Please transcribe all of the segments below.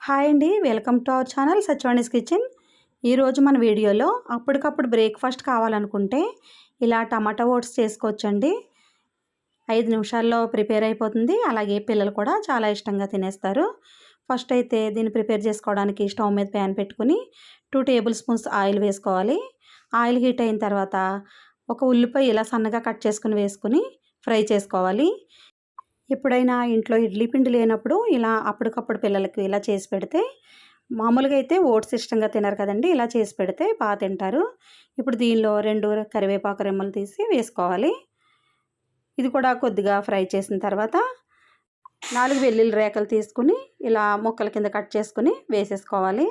Hi అండి, welcome to our channel Satyavani's kitchen. ఈరోజు మన వీడియోలో అప్పటికప్పుడు బ్రేక్ఫాస్ట్ కావాలనుకుంటే ఇలా టమాటా ఓట్స్ చేసుకోవచ్చండి. 5 నిమిషాల్లో ప్రిపేర్ అయిపోతుంది. అలాగే పిల్లలు కూడా చాలా ఇష్టంగా తినేస్తారు. ఫస్ట్ అయితే దీన్ని ప్రిపేర్ చేసుకోవడానికి స్టవ్ మీద ప్యాన్ పెట్టుకుని 2 టేబుల్ స్పూన్స్ ఆయిల్ వేసుకోవాలి. ఆయిల్ హీట్ అయిన తర్వాత ఒక ఉల్లిపాయ ఇలా సన్నగా కట్ చేసుకుని వేసుకుని ఫ్రై చేసుకోవాలి. ఎప్పుడైనా ఇంట్లో ఇడ్లీ పిండి లేనప్పుడు ఇలా అప్పటికప్పుడు పిల్లలకి ఇలా చేసి పెడితే, మామూలుగా అయితే ఓట్స్ ఇష్టంగా తినరు కదండి, ఇలా చేసి పెడితే బాగా తింటారు. ఇప్పుడు దీనిలో 2 కరివేపాకు రెమ్మలు తీసి వేసుకోవాలి. ఇది కూడా కొద్దిగా ఫ్రై చేసిన తర్వాత 4 వెల్లుల్లి రేకలు తీసుకుని ఇలా ముక్కల కింద కట్ చేసుకుని వేసేసుకోవాలి.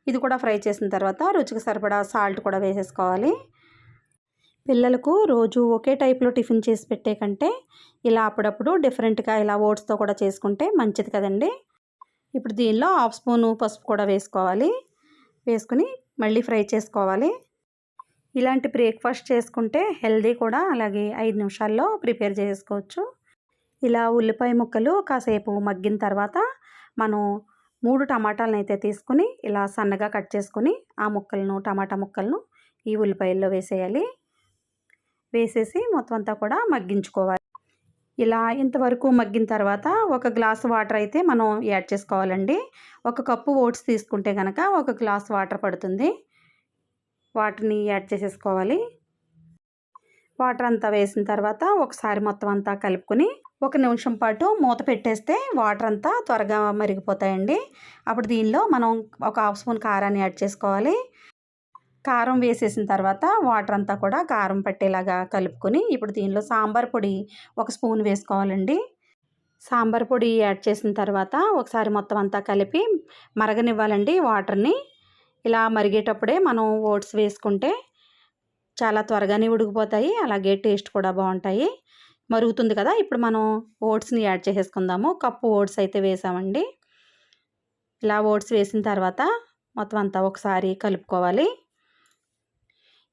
ఇది కూడా ఫ్రై చేసిన తర్వాత రుచికి సరిపడా సాల్ట్ కూడా వేసేసుకోవాలి. పిల్లలకు రోజు ఒకే టైప్లో టిఫిన్ చేసి పెట్టే కంటే ఇలా అప్పుడప్పుడు డిఫరెంట్గా ఇలా ఓట్స్తో కూడా చేసుకుంటే మంచిది కదండి. ఇప్పుడు దీనిలో 1/2 స్పూను పసుపు కూడా వేసుకోవాలి. వేసుకుని మళ్ళీ ఫ్రై చేసుకోవాలి. ఇలాంటి బ్రేక్ఫాస్ట్ చేసుకుంటే హెల్దీ కూడా, అలాగే 5 నిమిషాల్లో ప్రిపేర్ చేసుకోవచ్చు. ఇలా ఉల్లిపాయ ముక్కలు కాసేపు మగ్గిన తర్వాత మనం 3 టమాటాలను అయితే తీసుకుని ఇలా సన్నగా కట్ చేసుకుని ఆ ముక్కలను, టమాటా ముక్కలను ఈ ఉల్లిపాయల్లో వేసేయాలి. వేసేసి మొత్తం అంతా కూడా మగ్గించుకోవాలి. ఇలా ఇంతవరకు మగ్గిన తర్వాత 1 గ్లాసు వాటర్ అయితే మనం యాడ్ చేసుకోవాలండి. 1 కప్పు ఓట్స్ తీసుకుంటే కనుక 1 గ్లాస్ వాటర్ పడుతుంది. వాటర్ని యాడ్ చేసేసుకోవాలి. వాటర్ అంతా వేసిన తర్వాత ఒకసారి మొత్తం అంతా కలుపుకొని 1 నిమిషం పాటు మూత పెట్టేస్తే వాటర్ అంతా త్వరగా మరిగిపోతాయండి. అప్పుడు దీనిలో మనం 1/2 స్పూన్ కారాన్ని యాడ్ చేసుకోవాలి. కారం వేసేసిన తర్వాత వాటర్ అంతా కూడా కారం పట్టేలాగా కలుపుకొని ఇప్పుడు దీనిలో సాంబార్ పొడి 1 స్పూన్ వేసుకోవాలండి. సాంబార్ పొడి యాడ్ చేసిన తర్వాత ఒకసారి మొత్తం అంతా కలిపి మరగనివ్వాలండి వాటర్ని. ఇలా మరిగేటప్పుడే మనం ఓట్స్ వేసుకుంటే చాలా త్వరగానే ఉడికిపోతాయి, అలాగే టేస్ట్ కూడా బాగుంటాయి. మరుగుతుంది కదా, ఇప్పుడు మనం ఓట్స్ని యాడ్ చేసేసుకుందాము. కప్పు ఓట్స్ అయితే వేసామండి. ఇలా ఓట్స్ వేసిన తర్వాత మొత్తం అంతా ఒకసారి కలుపుకోవాలి.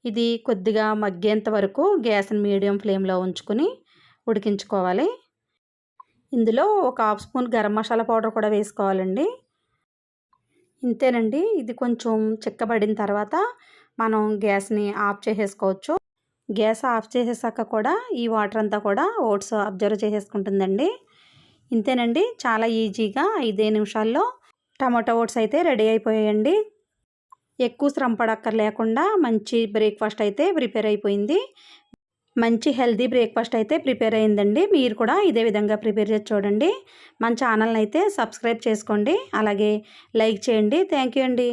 ఇది కొద్దిగా మగ్గేంత వరకు గ్యాస్ని మీడియం ఫ్లేమ్లో ఉంచుకుని ఉడికించుకోవాలి. ఇందులో 1/2 స్పూన్ గరం మసాలా పౌడర్ కూడా వేసుకోవాలండి. ఇంతేనండి. ఇది కొంచెం చిక్కబడిన తర్వాత మనం గ్యాస్ని ఆఫ్ చేసేసుకోవచ్చు. గ్యాస్ ఆఫ్ చేసేసాక కూడా ఈ వాటర్ అంతా కూడా ఓట్స్ అబ్జర్వ్ చేసేసుకుంటుందండి. ఇంతేనండి, చాలా ఈజీగా 5 నిమిషాల్లో టమాటో ఓట్స్ అయితే రెడీ అయిపోయాయండి. ఎక్కువ శ్రమ పడక్కర్ లేకుండా మంచి బ్రేక్ఫాస్ట్ అయితే ప్రిపేర్ అయిపోయింది. మంచి హెల్దీ బ్రేక్ఫాస్ట్ అయితే ప్రిపేర్ అయిందండి. మీరు కూడా ఇదే విధంగా ప్రిపేర్ చేసి చూడండి. మన ఛానల్ని అయితే సబ్స్క్రైబ్ చేసుకోండి, అలాగే లైక్ చేయండి. థ్యాంక్ యూ అండి.